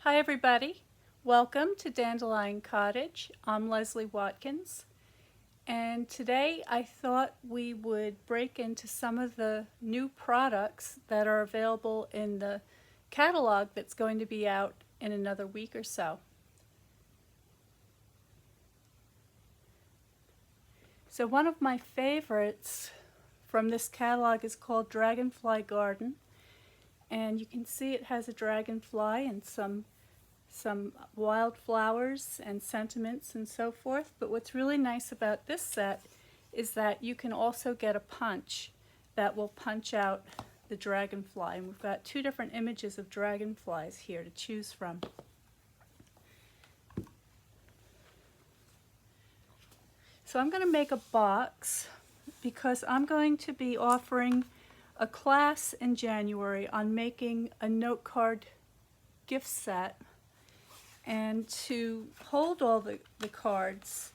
Hi everybody, welcome to Dandelion Cottage. I'm Leslie Watkins, and today I thought we would break into some of the new products that are available in the catalog that's going to be out in another week or so. So one of my favorites from this catalog is called Dragonfly Garden, and you can see it has a dragonfly and some wildflowers and sentiments and so forth. But what's really nice about this set is that you can also get a punch that will punch out the dragonfly. And we've got two different images of dragonflies here to choose from. So I'm going to make a box because I'm going to be offering a class in January on making a note card gift set. And to hold all the cards,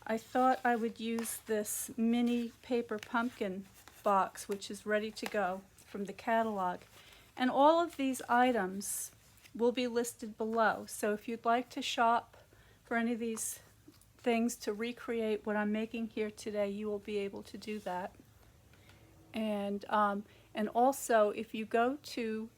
I thought I would use this mini paper pumpkin box, which is ready to go from the catalog. And all of these items will be listed below. So if you'd like to shop for any of these things to recreate what I'm making here today, you will be able to do that. And also, if you go to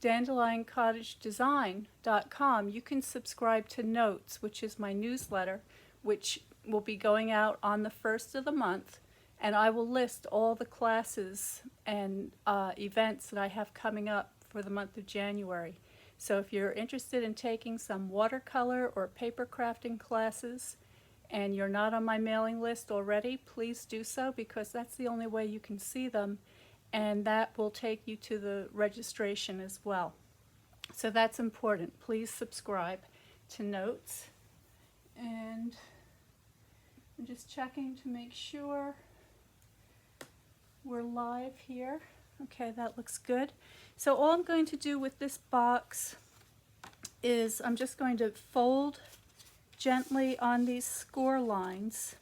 DandelionCottageDesign.com, you can subscribe to Notes, which is my newsletter, which will be going out on the 1st of the month, and I will list all the classes and events that I have coming up for the month of January. So if you're interested in taking some watercolor or paper crafting classes and you're not on my mailing list already, please do so, because that's the only way you can see them. And that will take you to the registration as well. So that's important. Please subscribe to Notes. And I'm just checking to make sure we're live here. Okay, that looks good. So all I'm going to do with this box is I'm just going to fold gently on these score lines.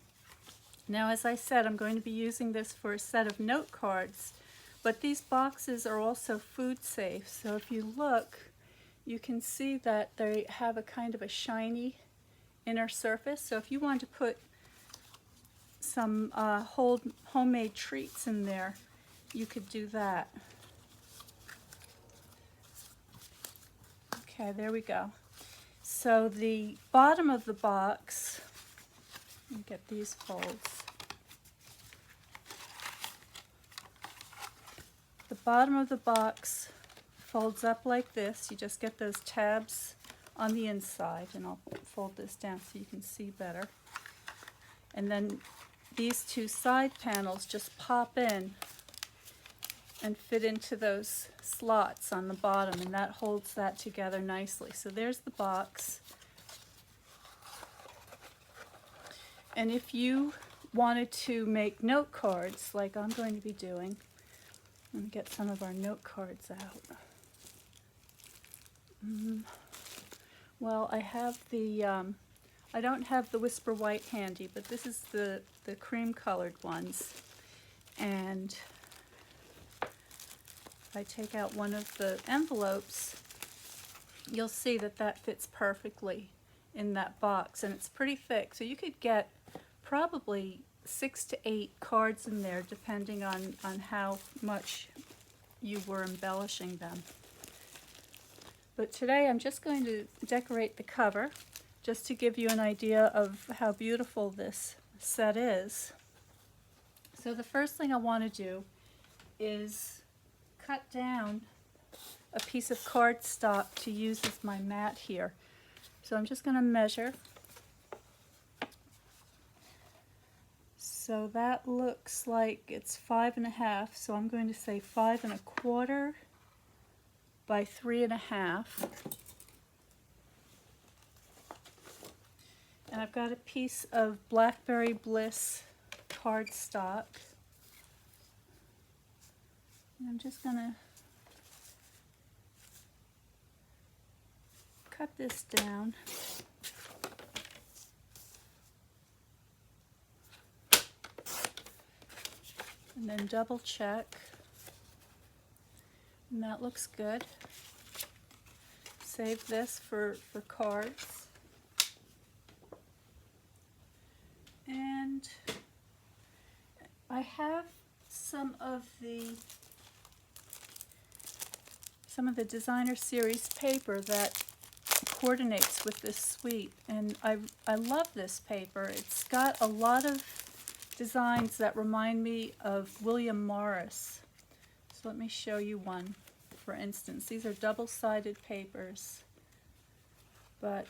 Now, as I said, I'm going to be using this for a set of note cards. But these boxes are also food safe, so if you look, you can see that they have a kind of a shiny inner surface. So if you want to put some homemade treats in there, you could do that. Okay, there we go. So the bottom of the box, let me get these folds. The bottom of the box folds up like this. You just get those tabs on the inside, and I'll fold this down so you can see better. And then these two side panels just pop in and fit into those slots on the bottom, and that holds that together nicely. So there's the box. And if you wanted to make note cards like I'm going to be doing, let me get some of our note cards out. Well, I have the, I don't have the Whisper White handy, but this is the cream colored ones. And if I take out one of the envelopes, you'll see that that fits perfectly in that box, and it's pretty thick. So you could get probably 6 to 8 cards in there, depending on how much you were embellishing them. But today I'm just going to decorate the cover, just to give you an idea of how beautiful this set is. So the first thing I want to do is cut down a piece of cardstock to use as my mat here. So I'm just going to measure. So that looks like it's 5.5, so I'm going to say 5.25 by 3.5. And I've got a piece of Blackberry Bliss cardstock. And I'm just going to cut this down. And then double check, and that looks good. save this for cards. And I have some of the designer series paper that coordinates with this suite, and I love this paper. It's got a lot of designs that remind me of William Morris. So let me show you one. For instance, these are double-sided papers, but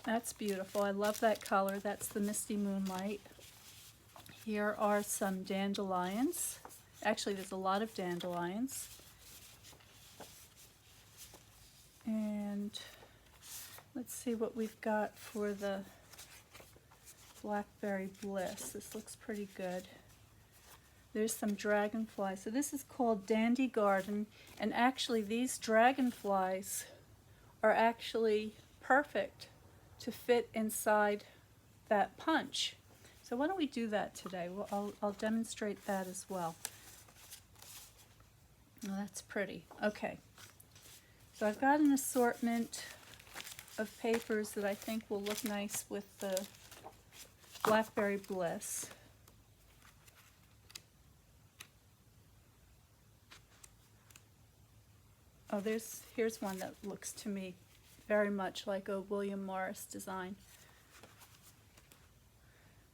that's beautiful. I love that color. That's the Misty Moonlight. Here are some dandelions. Actually, there's a lot of dandelions. And let's see what we've got for the Blackberry Bliss. This looks pretty good. There's some dragonflies. So this is called Dandy Garden, and actually these dragonflies are actually perfect to fit inside that punch. So why don't we do that today? Well, I'll demonstrate that as well. Oh, that's pretty. Okay. So I've got an assortment of papers that I think will look nice with the Blackberry Bliss. Oh, here's one that looks to me very much like a William Morris design.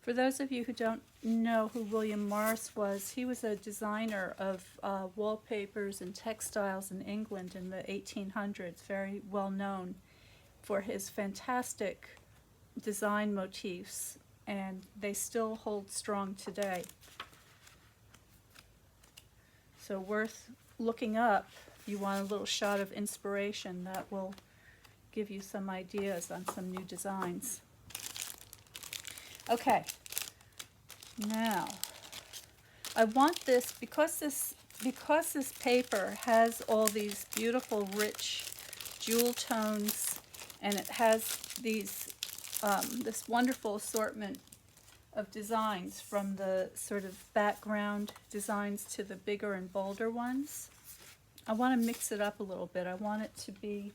For those of you who don't know who William Morris was, he was a designer of wallpapers and textiles in England in the 1800s, very well known for his fantastic design motifs, and they still hold strong today. So worth looking up if you want a little shot of inspiration that will give you some ideas on some new designs. Okay, now I want this because this paper has all these beautiful rich jewel tones, and it has these this wonderful assortment of designs, from the sort of background designs to the bigger and bolder ones. I want to mix it up a little bit. I want it to be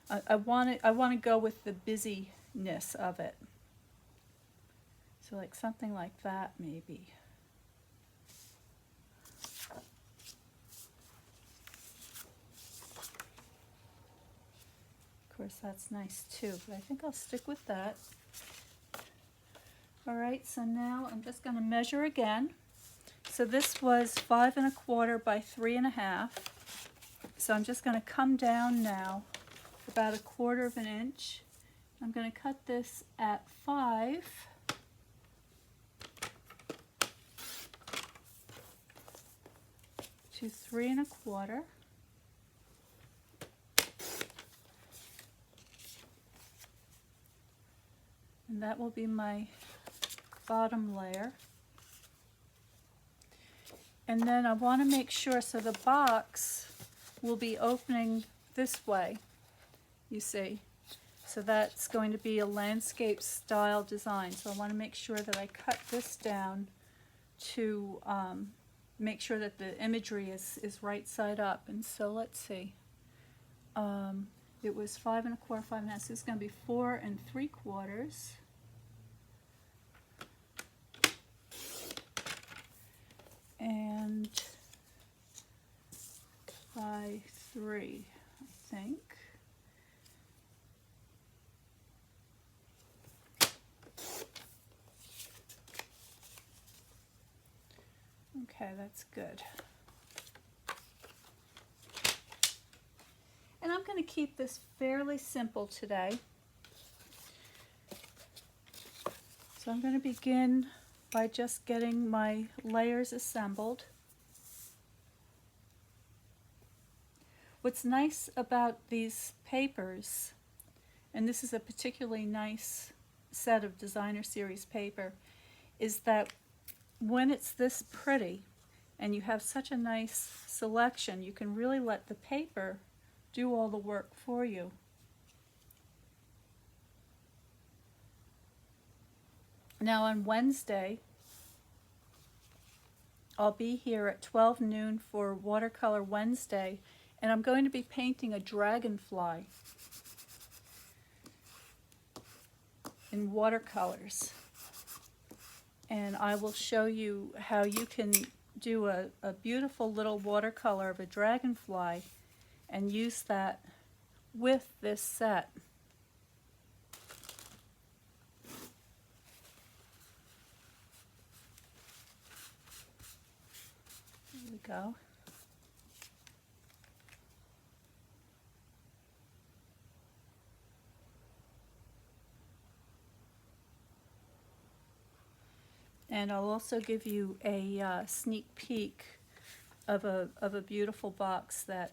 I want to go with the busyness of it. So like something like that maybe. Of course that's nice too, but I think I'll stick with that. Alright, so now I'm just going to measure again. So this was 5 1/4 by 3 1/2. So I'm just going to come down now about 1/4 of an inch. I'm going to cut this at 5 to 3 1/4. And that will be my bottom layer. And then I want to make sure, so the box will be opening this way, you see. So that's going to be a landscape style design. So I want to make sure that I cut this down to make sure that the imagery is right side up. And so let's see. It was 5 1/4, 5 1/2, so it's going to be 4 3/4. And by 3, I think. Okay, that's good. And I'm going to keep this fairly simple today. So I'm going to begin by just getting my layers assembled. What's nice about these papers, and this is a particularly nice set of designer series paper, is that when it's this pretty and you have such a nice selection, you can really let the paper do all the work for you. Now on Wednesday, I'll be here at 12 noon for Watercolor Wednesday, And I'm going to be painting a dragonfly in watercolors. And I will show you how you can do a beautiful little watercolor of a dragonfly and use that with this set. There we go. And I'll also give you a sneak peek of a beautiful box that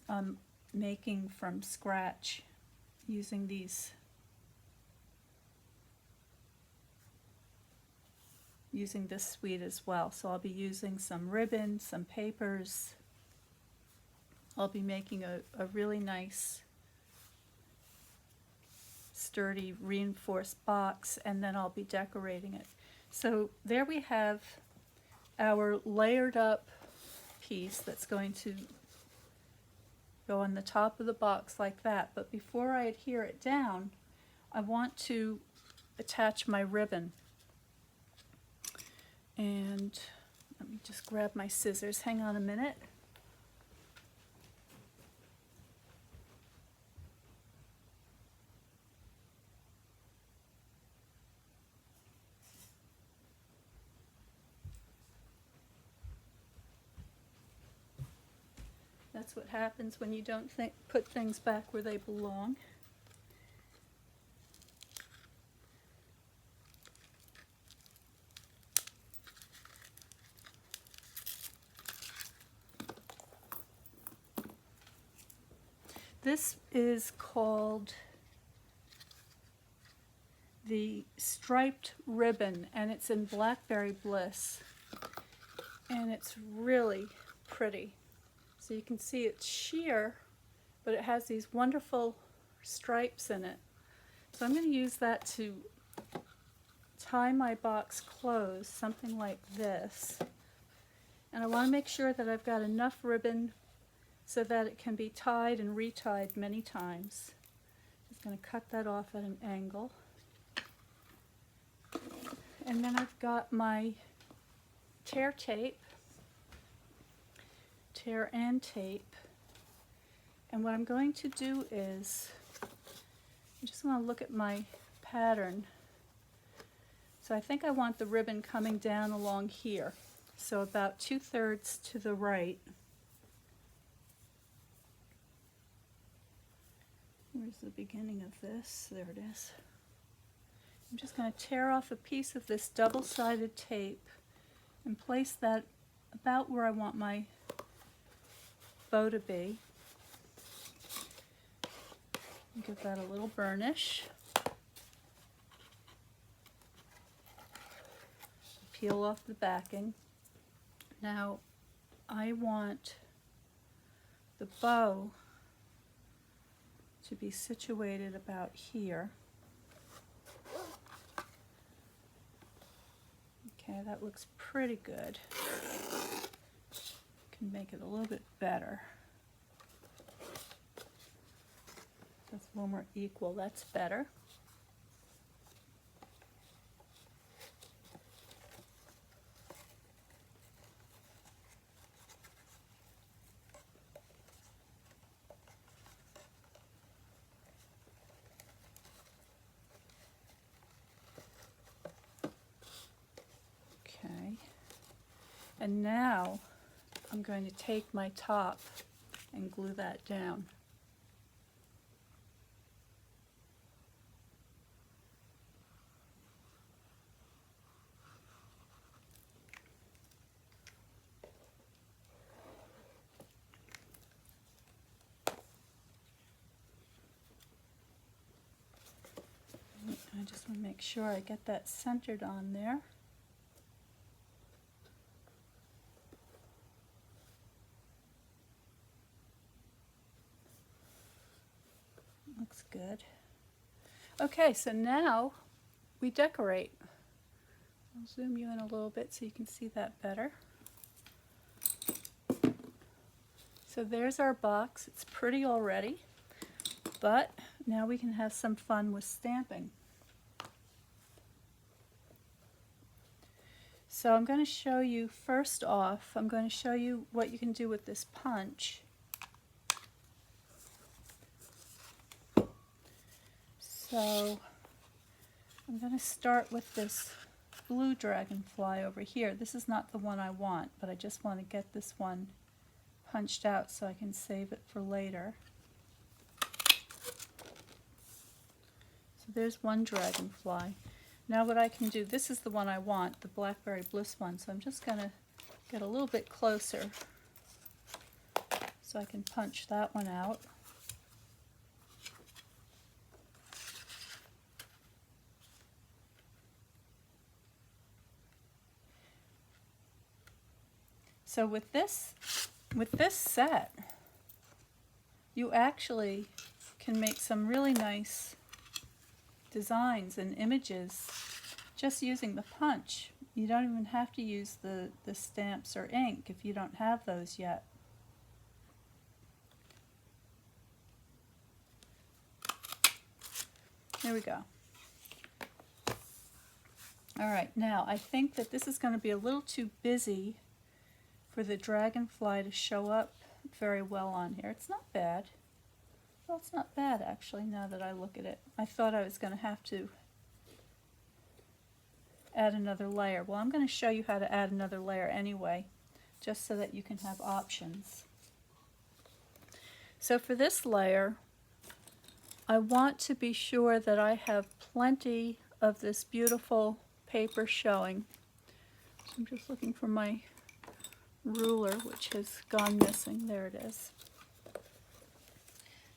I'm making from scratch using this suite as well. So I'll be using some ribbon, some papers. I'll be making a really nice sturdy reinforced box, and then I'll be decorating it. So there we have our layered up piece that's going to go on the top of the box like that. But before I adhere it down, I want to attach my ribbon. And let me just grab my scissors. Hang on a minute. That's what happens when you don't put things back where they belong. This is called the striped ribbon, and it's in Blackberry Bliss, and it's really pretty. So you can see it's sheer, but it has these wonderful stripes in it. So I'm going to use that to tie my box closed, something like this. And I want to make sure that I've got enough ribbon so that it can be tied and retied many times. Just going to cut that off at an angle. And then I've got my tear tape. Tear and tape, and what I'm going to do is I just want to look at my pattern. So I think I want the ribbon coming down along here, so about 2/3 to the right. Where's the beginning of this? There it is. I'm just going to tear off a piece of this double-sided tape and place that about where I want my bow to be. Give that a little burnish. Peel off the backing. Now I want the bow to be situated about here. Okay, that looks pretty good. Can make it a little bit better. That's a little more equal. That's better. Okay. And now I'm going to take my top and glue that down. I just want to make sure I get that centered on there. Looks good. Okay, so now we decorate. I'll zoom you in a little bit so you can see that better. So there's our box. It's pretty already, but now we can have some fun with stamping. So I'm going to show you, first off, I'm going to show you what you can do with this punch. So I'm going to start with this blue dragonfly over here. This is not the one I want, but I just want to get this one punched out so I can save it for later. So there's one dragonfly. Now what I can do, this is the one I want, the Blackberry Bliss one, so I'm just going to get a little bit closer so I can punch that one out. So with this set, you actually can make some really nice designs and images just using the punch. You don't even have to use the stamps or ink if you don't have those yet. There we go. Alright, now I think that this is going to be a little too busy for the dragonfly to show up very well on here. It's not bad. Well, it's not bad actually now that I look at it. I thought I was going to have to add another layer. Well, I'm going to show you how to add another layer anyway, just so that you can have options. So for this layer, I want to be sure that I have plenty of this beautiful paper showing. So I'm just looking for my ruler, which has gone missing. There it is.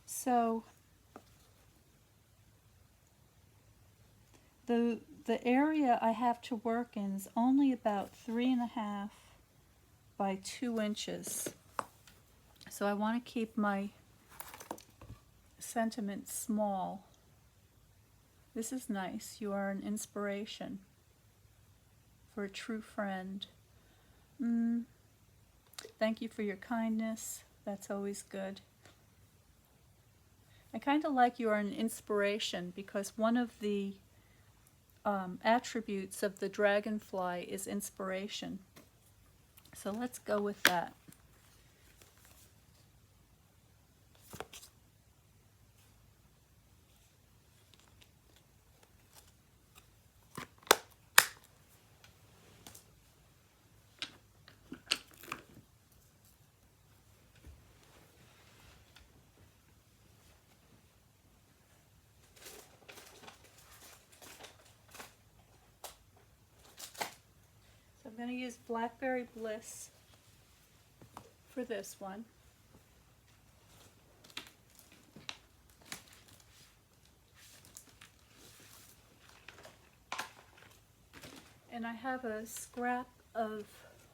So the area I have to work in is only about 3.5 by 2 inches. So I want to keep my sentiment small. This is nice. You are an inspiration for a true friend. Thank you for your kindness. That's always good. I kind of like you are an inspiration because one of the attributes of the dragonfly is inspiration. So let's go with that. I'm going to use Blackberry Bliss for this one. And I have a scrap of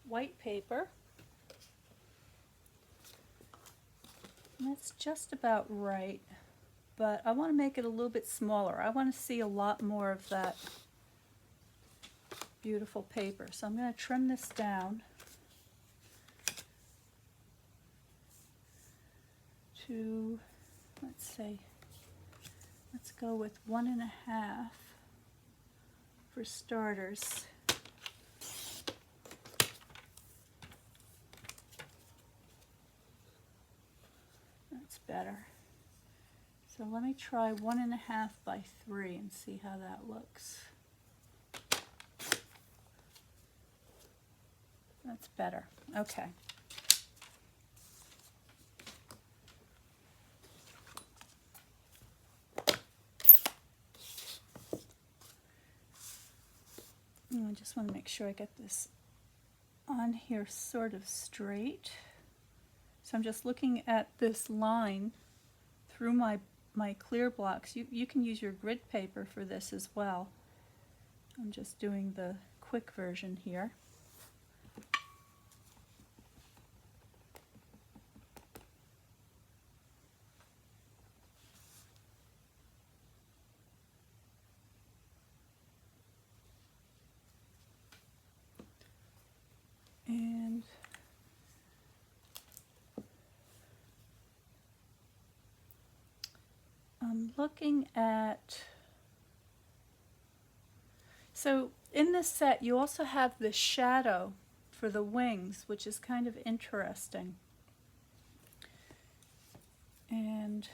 white paper. And that's just about right, but I want to make it a little bit smaller. I want to see a lot more of that beautiful paper. So I'm going to trim this down to, let's see, let's go with 1.5 for starters. That's better. So let me try 1.5 by 3 and see how that looks. That's better. Okay. I just want to make sure I get this on here sort of straight. So I'm just looking at this line through my clear blocks. You can use your grid paper for this as well. I'm just doing the quick version here. And I'm looking at, so in this set you also have the shadow for the wings, which is kind of interesting. And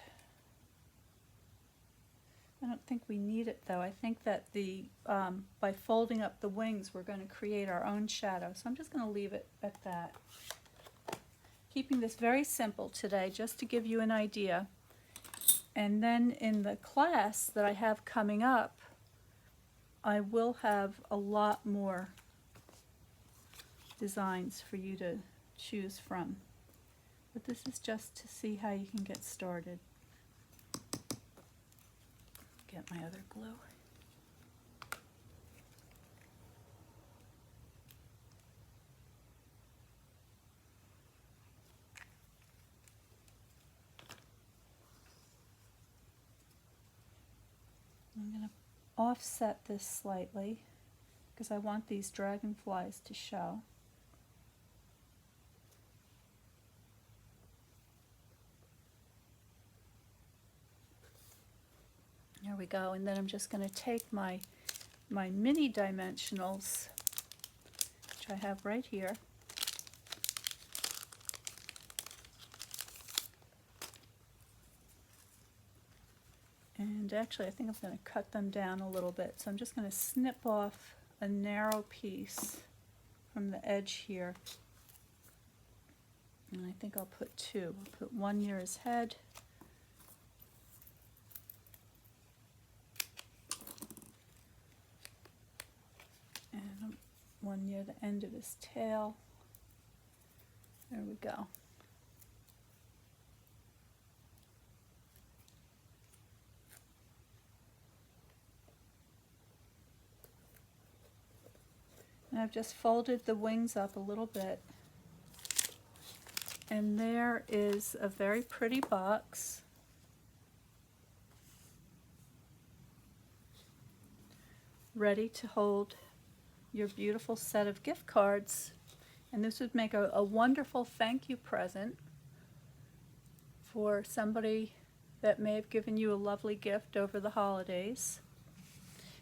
I don't think we need it though. I think that by folding up the wings we're going to create our own shadow. So I'm just going to leave it at that. Keeping this very simple today just to give you an idea. And then in the class that I have coming up, I will have a lot more designs for you to choose from. But this is just to see how you can get started. Get my other glue. I'm going to offset this slightly because I want these dragonflies to show. There we go, and then I'm just going to take my mini dimensionals, which I have right here, and actually I think I'm going to cut them down a little bit. So I'm just going to snip off a narrow piece from the edge here, and I think I'll put two. I'll put one near his head, and one near the end of his tail. There we go. And I've just folded the wings up a little bit. And there is a very pretty box. Ready to hold your beautiful set of gift cards. And this would make a wonderful thank you present for somebody that may have given you a lovely gift over the holidays.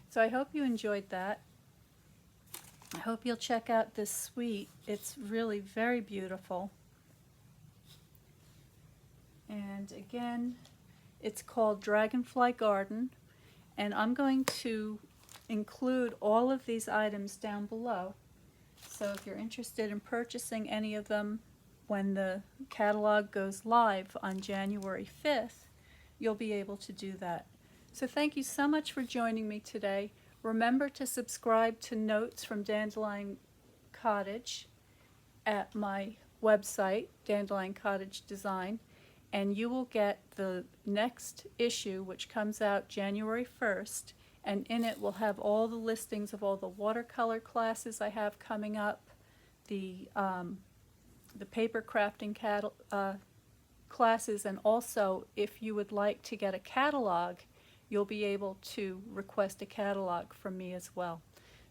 So I hope you enjoyed that. I hope you'll check out this suite. It's really very beautiful. And again, it's called Dragonfly Garden, and I'm going to include all of these items down below. So if you're interested in purchasing any of them when the catalog goes live on January 5th, you'll be able to do that. So thank you so much for joining me today. Remember to subscribe to Notes from Dandelion Cottage at my website, Dandelion Cottage Design, and you will get the next issue, which comes out January 1st, and in it will have all the listings of all the watercolor classes I have coming up, the paper crafting classes, and also if you would like to get a catalog, you'll be able to request a catalog from me as well.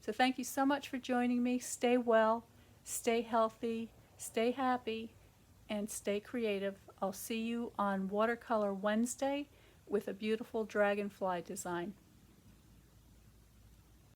So thank you so much for joining me. Stay well, stay healthy, stay happy, and stay creative. I'll see you on Watercolor Wednesday with a beautiful dragonfly design.